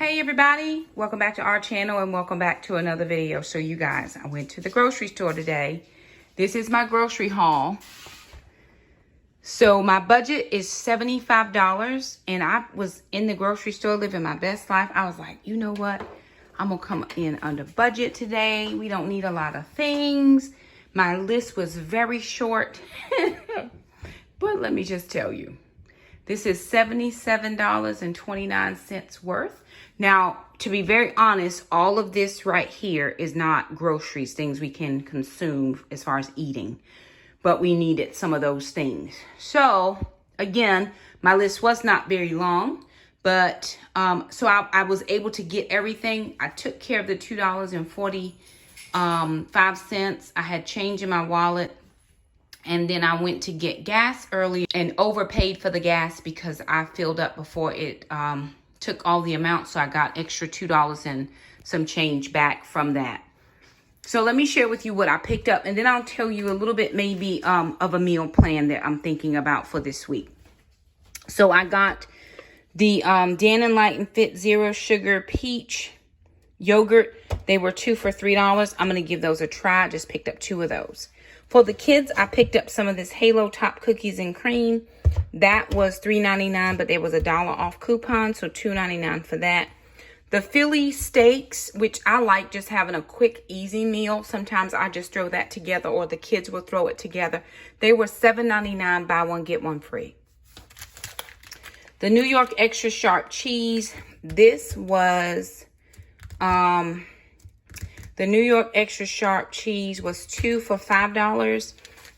Hey everybody, welcome back to our channel and welcome back to another video. So you guys, I went to the grocery store today. This is my grocery haul. So my budget is $75 and I was in the grocery store living my best life. I was like, you know what? I'm gonna come in under budget today. We don't need a lot of things. My list was very short, but let me just tell you, this is $77.29 worth. Now, to be very honest, all of this right here is not groceries, things we can consume as far as eating, but we needed some of those things. So again, my list was not very long, but so I was able to get everything. I took care of the $2.45. I had change in my wallet. And then I went to get gas early and overpaid for the gas because I filled up before it took all the amount. So I got extra $2 and some change back from that. So let me share with you what I picked up. And then I'll tell you a little bit maybe of a meal plan that I'm thinking about for this week. So I got the Dan & Light and Fit Zero Sugar Peach Yogurt. They were 2 for $3. I'm going to give those a try. I just picked up 2 of those. For the kids, I picked up some of this Halo Top Cookies and Cream. That was $3.99, but there was a $1 off coupon, so $2.99 for that. The Philly steaks, which I like just having a quick, easy meal. Sometimes I just throw that together, or the kids will throw it together. They were $7.99, buy one, get one free. The New York Extra Sharp Cheese. This was... the New York Extra Sharp Cheese was 2 for $5.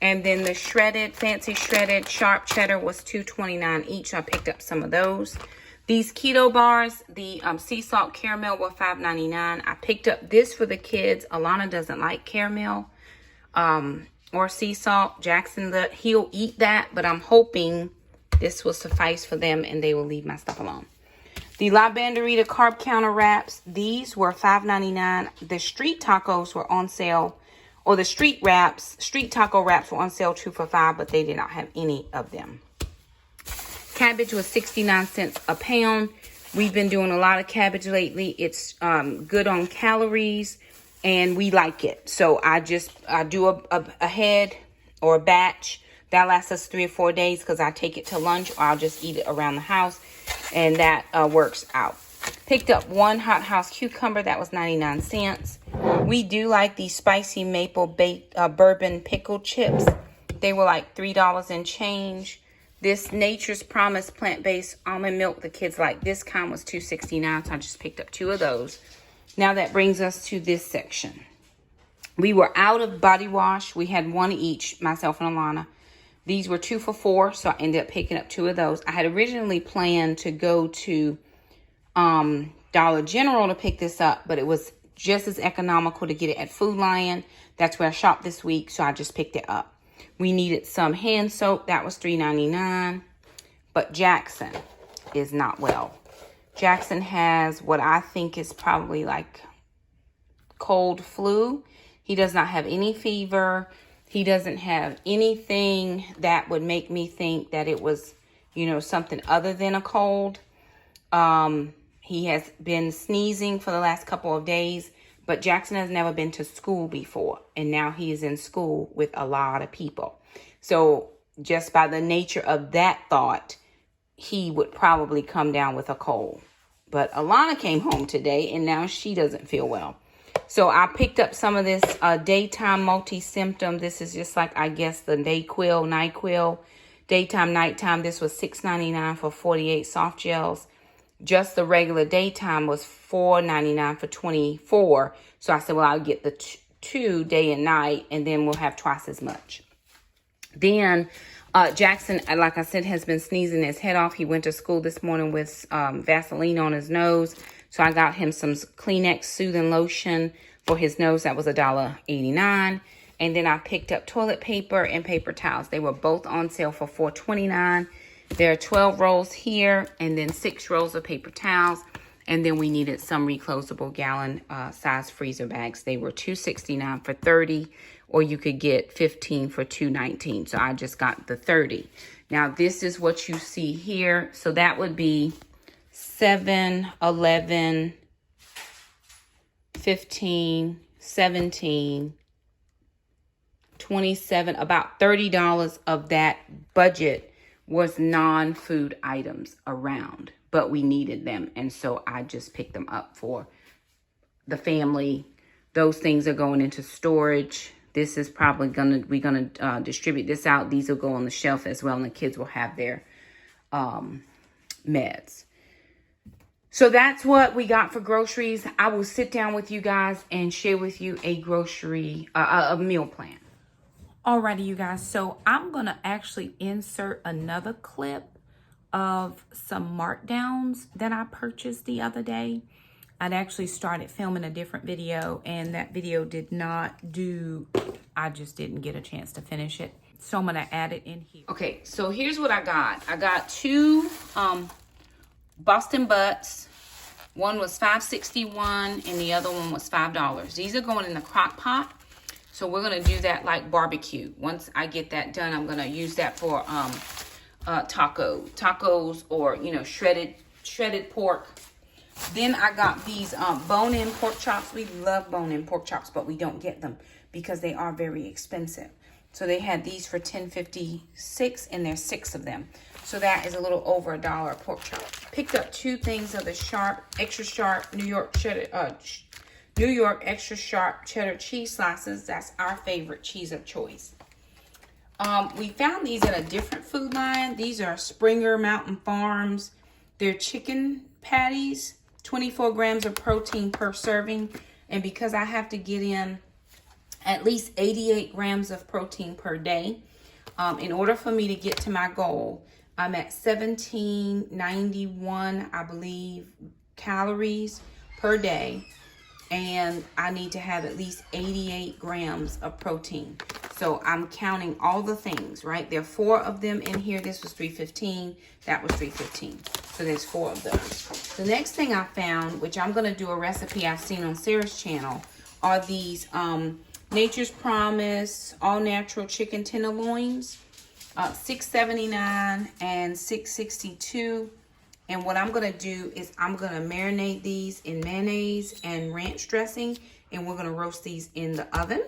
And then the fancy shredded sharp cheddar was $2.29 each. I picked up some of those. These keto bars, the sea salt caramel were $5.99. I picked up this for the kids. Alana doesn't like caramel or sea salt. Jackson, he'll eat that, but I'm hoping this will suffice for them and they will leave my stuff alone. The La Banderita Carb Counter Wraps, these were $5.99. The street tacos were on sale, or the street taco wraps were on sale 2 for $5, but they did not have any of them. Cabbage was 69 cents a pound. We've been doing a lot of cabbage lately. It's good on calories, and we like it. So I do a head or a batch. That lasts us 3 or 4 days because I take it to lunch, or I'll just eat it around the house. And that works out. Picked up 1 Hot House cucumber. That was 99 cents. We do like these spicy maple bourbon pickle chips. They were like $3 and change. This Nature's Promise plant-based almond milk. The kids like this kind was $2.69. So I just picked up 2 of those. Now that brings us to this section. We were out of body wash. We had 1 each, myself and Alana. These were 2 for $4, so I ended up picking up 2 of those. I had originally planned to go to Dollar General to pick this up, but it was just as economical to get it at Food Lion. That's where I shopped this week, so I just picked it up. We needed some hand soap. That was $3.99, but Jackson is not well. Jackson has what I think is probably like cold flu. He does not have any fever. He doesn't have anything that would make me think that it was, something other than a cold. He has been sneezing for the last couple of days, but Jackson has never been to school before. And now he is in school with a lot of people. So just by the nature of that thought, he would probably come down with a cold. But Alana came home today and now she doesn't feel well. So I picked up some of this daytime multi-symptom. This is just like, I guess, the NyQuil, daytime, nighttime. This was $6.99 for 48 soft gels. Just the regular daytime was $4.99 for 24. So I said, well, I'll get the 2 day and night, and then we'll have twice as much. Then Jackson, like I said, has been sneezing his head off. He went to school this morning with Vaseline on his nose. So I got him some Kleenex soothing lotion for his nose. That was $1.89. And then I picked up toilet paper and paper towels. They were both on sale for $4.29. There are 12 rolls here and then 6 rolls of paper towels. And then we needed some reclosable gallon size freezer bags. They were $2.69 for 30, or you could get 15 for $2.19. So I just got the 30. Now this is what you see here. So that would be 7, 11, 15, 17, 27, about $30 of that budget was non-food items around, but we needed them. And so I just picked them up for the family. Those things are going into storage. This is probably we're gonna distribute this out. These will go on the shelf as well, and the kids will have their meds. So that's what we got for groceries. I will sit down with you guys and share with you a meal plan. Alrighty, you guys. So I'm gonna actually insert another clip of some markdowns that I purchased the other day. I'd actually started filming a different video, and that video did not do, I just didn't get a chance to finish it. So I'm gonna add it in here. Okay, so here's what I got. I got 2 Boston butts. One was $5.61 and the other one was $5. These are going in the crock pot. So we're gonna do that like barbecue. Once I get that done, I'm gonna use that for tacos, or shredded pork. Then I got these bone-in pork chops. We love bone-in pork chops, but we don't get them because they are very expensive. So they had these for $10.56, and there's 6 of them. So that is a little over $1 a pork chop. Picked up 2 things of the extra sharp New York extra sharp cheddar cheese slices. That's our favorite cheese of choice. We found these at a different Food Line. These are Springer Mountain Farms. They're chicken patties, 24 grams of protein per serving. And because I have to get in at least 88 grams of protein per day, in order for me to get to my goal, I'm at 1791, I believe, calories per day. And I need to have at least 88 grams of protein. So I'm counting all the things, right? There are 4 of them in here. This was 315. That was 315. So there's 4 of those. The next thing I found, which I'm going to do a recipe I've seen on Sarah's channel, are these Nature's Promise all-natural chicken tenderloins. $6.79 and $6.62. And what I'm going to do is I'm going to marinate these in mayonnaise and ranch dressing, and we're going to roast these in the oven.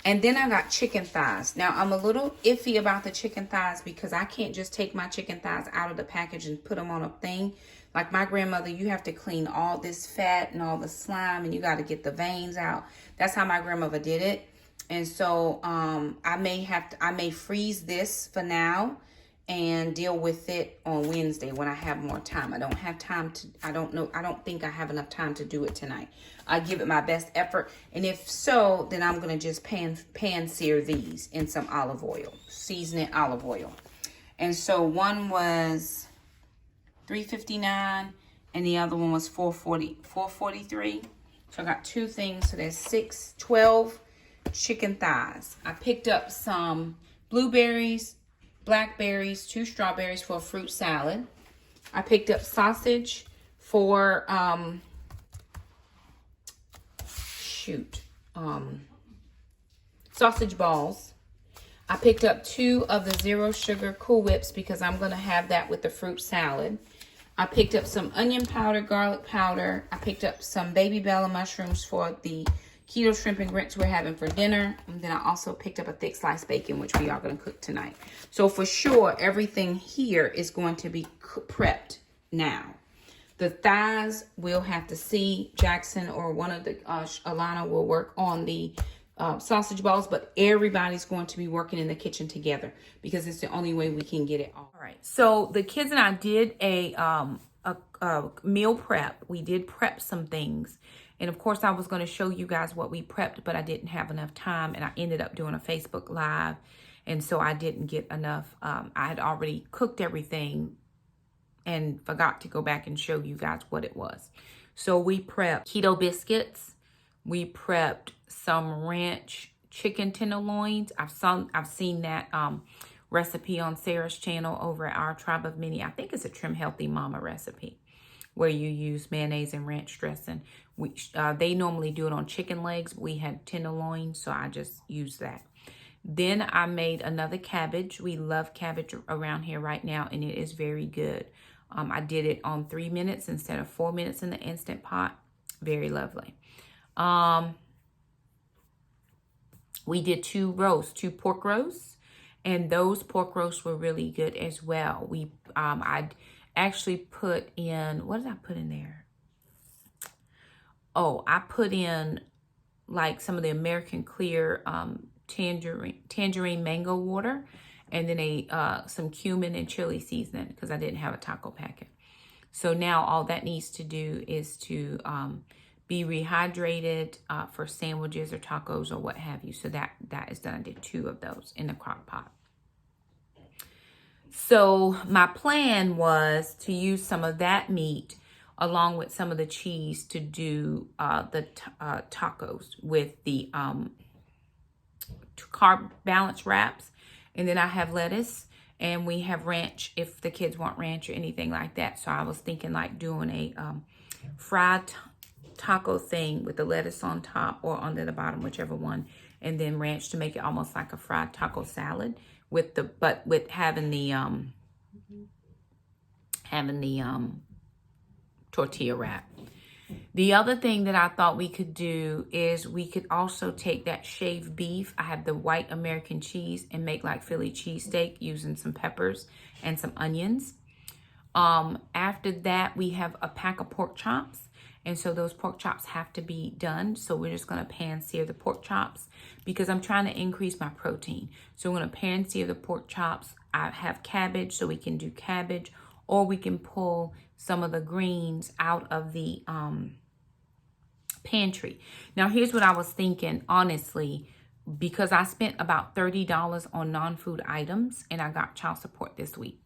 And then I got chicken thighs. Now, I'm a little iffy about the chicken thighs because I can't just take my chicken thighs out of the package and put them on a thing. Like my grandmother, you have to clean all this fat and all the slime, and you got to get the veins out. That's how my grandmother did it. And so I may freeze this for now and deal with it on Wednesday when I have more time. I don't have time to, I don't think I have enough time to do it tonight. I give it my best effort. And if so, then I'm going to just pan sear these in some olive oil, season it olive oil. And so one was $3.59 and the other one was $4.43. So I got 2 things. So there's 12 chicken thighs. I picked up some blueberries, blackberries, 2 strawberries for a fruit salad. I picked up sausage for sausage balls. I picked up 2 of the zero sugar Cool Whips because I'm going to have that with the fruit salad. I picked up some onion powder, garlic powder. I picked up some baby bella mushrooms for the keto shrimp and grits we're having for dinner. And then I also picked up a thick sliced bacon, which we are going to cook tonight. So for sure, everything here is going to be prepped now. The thighs, we'll have to see. Jackson or one of the, Alana will work on the sausage balls, but everybody's going to be working in the kitchen together because it's the only way we can get it all. All right. So the kids and I did a meal prep. We did prep some things. And of course, I was going to show you guys what we prepped, but I didn't have enough time. And I ended up doing a Facebook Live. And so I didn't get enough. I had already cooked everything and forgot to go back and show you guys what it was. So we prepped keto biscuits. We prepped some ranch chicken tenderloins. I've seen that recipe on Sarah's channel over at Our Tribe of Many. I think it's a Trim Healthy Mama recipe where you use mayonnaise and ranch dressing. They normally do it on chicken legs. We had tenderloin, so I just used that. Then I made another cabbage. We love cabbage around here right now, and it is very good. I did it on 3 minutes instead of 4 minutes in the Instant Pot. Very lovely. We did two pork roasts, and those pork roasts were really good as well. I actually put in, what did I put in there? Oh, I put in like some of the American Clear tangerine mango water, and then some cumin and chili seasoning because I didn't have a taco packet. So now all that needs to do is to be rehydrated for sandwiches or tacos or what have you. So that is done. I did 2 of those in the crock pot. So my plan was to use some of that meat along with some of the cheese to do the tacos with the carb balance wraps. And then I have lettuce, and we have ranch if the kids want ranch or anything like that. So I was thinking like doing a fried taco thing with the lettuce on top or under the bottom, whichever one, and then ranch to make it almost like a fried taco salad with having the tortilla wrap. The other thing that I thought we could do is we could also take that shaved beef. I have the white American cheese and make like Philly cheesesteak using some peppers and some onions. After that, we have a pack of pork chops. And so those pork chops have to be done. So we're just going to pan sear the pork chops because I'm trying to increase my protein. So we're going to pan sear the pork chops. I have cabbage, so we can do cabbage, or we can pull some of the greens out of the pantry. Now, here's what I was thinking, honestly, because I spent about $30 on non-food items and I got child support this week.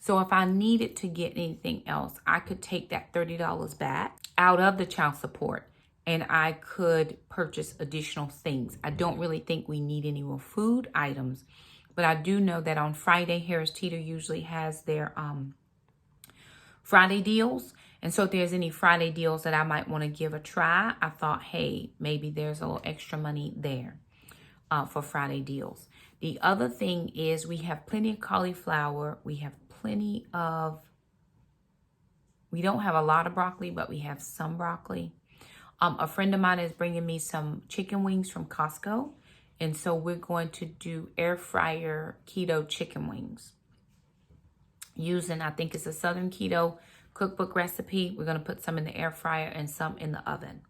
So if I needed to get anything else, I could take that $30 back out of the child support and I could purchase additional things. I don't really think we need any more food items, but I do know that on Friday, Harris Teeter usually has their Friday deals. And so if there's any Friday deals that I might want to give a try, I thought, hey, maybe there's a little extra money there for Friday deals. The other thing is we have plenty of cauliflower. We have we don't have a lot of broccoli, but we have some broccoli. A friend of mine is bringing me some chicken wings from Costco. And so we're going to do air fryer keto chicken wings using, I think it's a Southern Keto cookbook recipe. We're going to put some in the air fryer and some in the oven.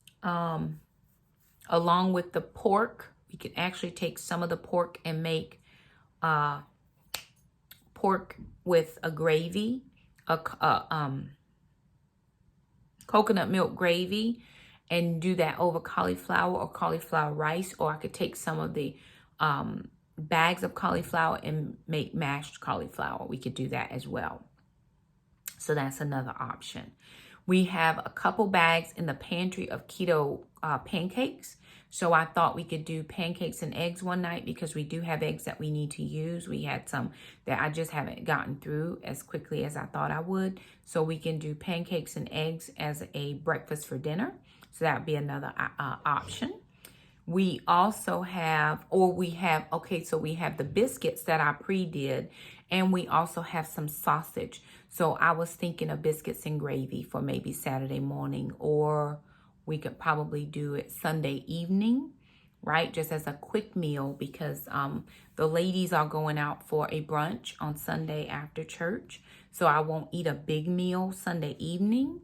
Along with the pork, we can actually take some of the pork and make pork with a gravy, coconut milk gravy, and do that over cauliflower or cauliflower rice. Or I could take some of the bags of cauliflower and make mashed cauliflower. We could do that as well. So that's another option. We have a couple bags in the pantry of keto pancakes. So I thought we could do pancakes and eggs one night because we do have eggs that we need to use. We had some that I just haven't gotten through as quickly as I thought I would. So we can do pancakes and eggs as a breakfast for dinner. So that would be another option. We also have, so we have the biscuits that I pre-did, and we also have some sausage. So I was thinking of biscuits and gravy for maybe Saturday morning, or we could probably do it Sunday evening, right? Just as a quick meal because the ladies are going out for a brunch on Sunday after church. So I won't eat a big meal Sunday evening,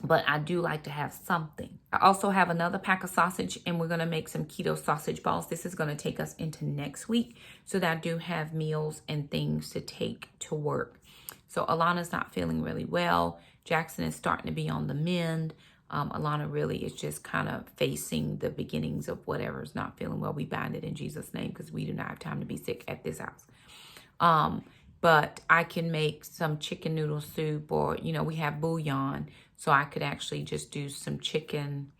but I do like to have something. I also have another pack of sausage, and we're going to make some keto sausage balls. This is going to take us into next week so that I do have meals and things to take to work. So Alana's not feeling really well. Jackson is starting to be on the mend. Alana really is just kind of facing the beginnings of whatever's not feeling well. We bind it in Jesus' name because we do not have time to be sick at this house. But I can make some chicken noodle soup, or, we have bouillon. So I could actually just do some chicken.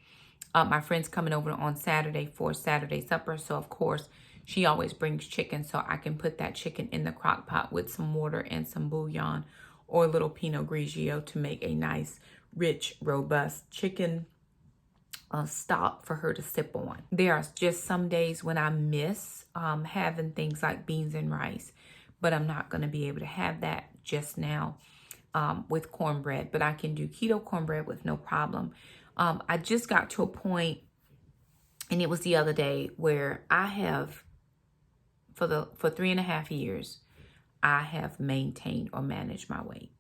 My friend's coming over on Saturday for Saturday supper. So, of course, she always brings chicken. So I can put that chicken in the crock pot with some water and some bouillon or a little Pinot Grigio to make a nice, rich, robust chicken stock for her to sip on. There are just some days when I miss having things like beans and rice, but I'm not going to be able to have that just now. with cornbread, but I can do keto cornbread with no problem. I just got to a point, and it was the other day, where I have, for 3.5 years, I have maintained or managed my weight.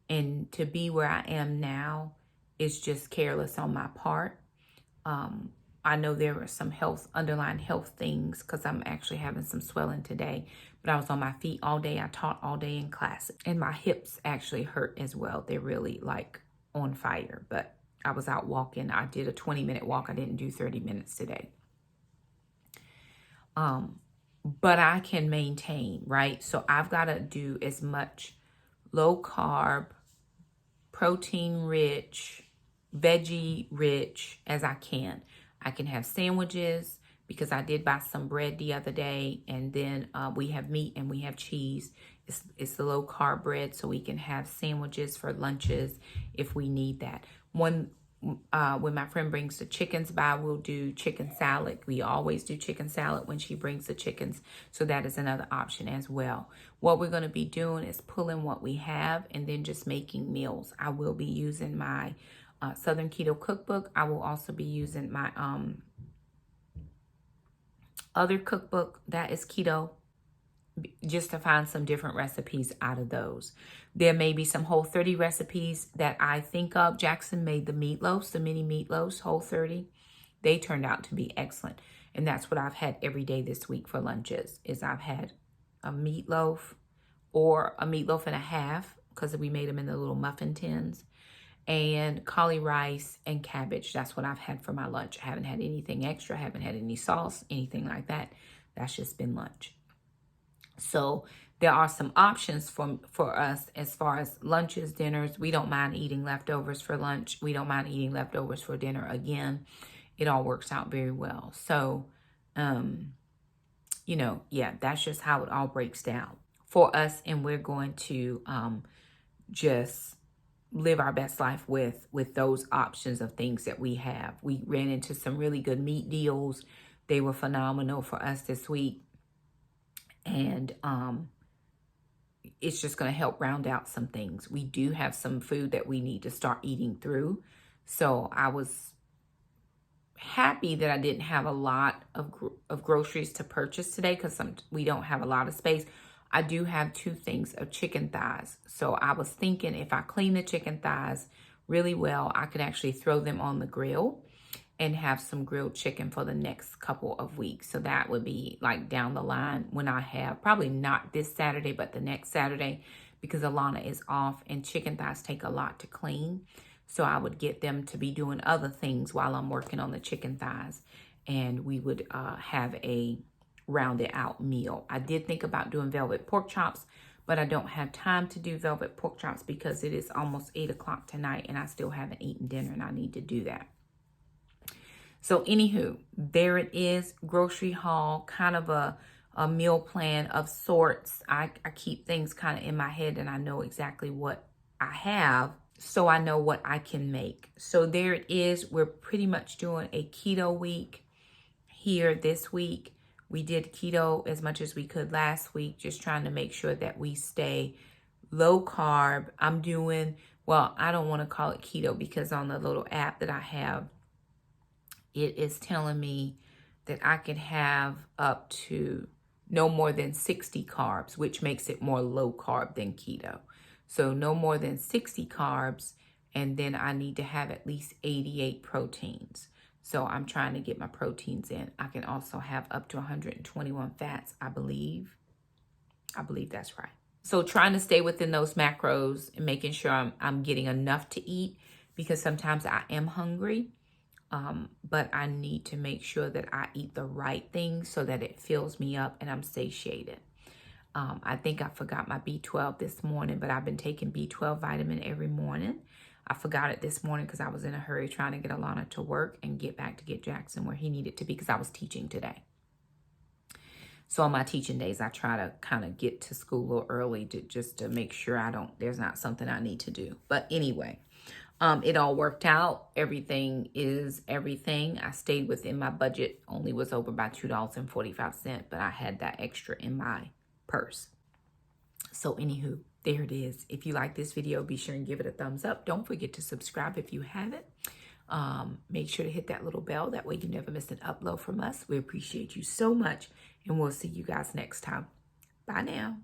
And to be where I am now is just careless on my part. I know there are some underlying health things, because I'm actually having some swelling today, but I was on my feet all day. I taught all day in class, and my hips actually hurt as well. They're really like on fire, but I was out walking. I did a 20-minute walk. I didn't do 30 minutes today. But I can maintain, right? So I've got to do as much low carb, protein rich, veggie rich as I can. I can have sandwiches, because I did buy some bread the other day, and then we have meat and we have cheese. It's the low carb bread, so we can have sandwiches for lunches if we need that. When my friend brings the chickens by, we'll do chicken salad. We always do chicken salad when she brings the chickens, so that is another option as well. What we're going to be doing is pulling what we have and then just making meals. I will be using my Southern Keto Cookbook. I will also be using my other cookbook that is keto, just to find some different recipes out of those. There may be some Whole30 recipes that I think of. Jackson made the meatloaves, the mini meatloaves, Whole30. They turned out to be excellent. And that's what I've had every day this week for lunches, is I've had a meatloaf or a meatloaf and a half, because we made them in the little muffin tins, and cauli rice and cabbage. That's what I've had for my lunch. I haven't had anything extra. I haven't had any sauce, anything like that. That's just been lunch. So there are some options for us as far as lunches, dinners. We don't mind eating leftovers for lunch. We don't mind eating leftovers for dinner. Again, it all works out very well. So, yeah, that's just how it all breaks down for us. And we're going to just live our best life with those options of things that we have. We ran into some really good meat deals. They were phenomenal for us this week. And it's just going to help round out some things. We do have some food that we need to start eating through. So I was happy that I didn't have a lot of groceries to purchase today, because we don't have a lot of space. I do have 2 things of chicken thighs. So I was thinking, if I clean the chicken thighs really well, I could actually throw them on the grill and have some grilled chicken for the next couple of weeks. So that would be like down the line, when I have, probably not this Saturday, but the next Saturday, because Alana is off and chicken thighs take a lot to clean. So I would get them to be doing other things while I'm working on the chicken thighs, and we would have a rounded out meal. I did think about doing velvet pork chops, but I don't have time to do velvet pork chops because it is almost 8 o'clock tonight and I still haven't eaten dinner, and I need to do that. So anywho, there it is, grocery haul, kind of a meal plan of sorts. I keep things kind of in my head, and I know exactly what I have, so I know what I can make. So there it is. We're pretty much doing a keto week here this week. We did keto as much as we could last week, just trying to make sure that we stay low carb. I'm doing, well, I don't want to call it keto, because on the little app that I have, it is telling me that I can have up to no more than 60 carbs, which makes it more low carb than keto. So no more than 60 carbs, and then I need to have at least 88 proteins. So I'm trying to get my proteins in. I can also have up to 121 fats, I believe. I believe that's right. So trying to stay within those macros and making sure I'm getting enough to eat, because sometimes I am hungry. But I need to make sure that I eat the right things so that it fills me up and I'm satiated. I think I forgot my B12 this morning, but I've been taking B12 vitamin every morning. I forgot it this morning because I was in a hurry trying to get Alana to work and get back to get Jackson where he needed to be, because I was teaching today. So on my teaching days, I try to kind of get to school a little early just to make sure there's not something I need to do. But anyway, it all worked out. Everything is everything. I stayed within my budget, only was over by $2.45, but I had that extra in my purse. So anywho, there it is. If you like this video, be sure and give it a thumbs up. Don't forget to subscribe if you haven't. Make sure to hit that little bell. That way you never miss an upload from us. We appreciate you so much, and we'll see you guys next time. Bye now.